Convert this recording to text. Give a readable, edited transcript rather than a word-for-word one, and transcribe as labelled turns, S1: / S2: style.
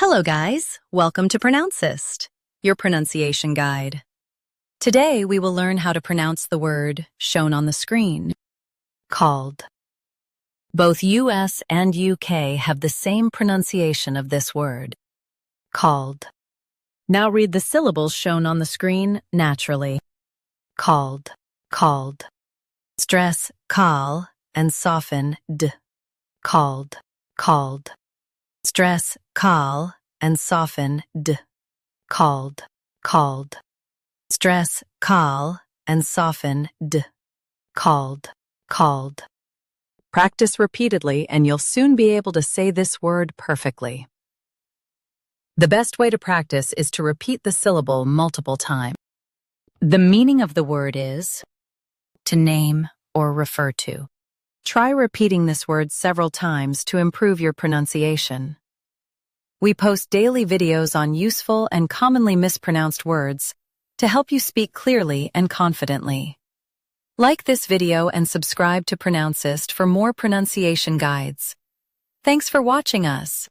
S1: Hello guys, welcome to Pronouncist, your pronunciation guide. Today we will learn how to pronounce the word shown on the screen, called. Both US and UK have the same pronunciation of this word, called. Now read the syllables shown on the screen naturally. Called, called. Stress call and soften d. Called, called. Stress call and soften d. Called, called. Stress call and soften d. Called, called. Practice repeatedly and you'll soon be able to say this word perfectly. The best way to practice is to repeat the syllable multiple times. The meaning of the word is to name or refer to. Try repeating this word several times to improve your pronunciation. We post daily videos on useful and commonly mispronounced words to help you speak clearly and confidently. Like this video and subscribe to Pronouncist for more pronunciation guides. Thanks for watching us.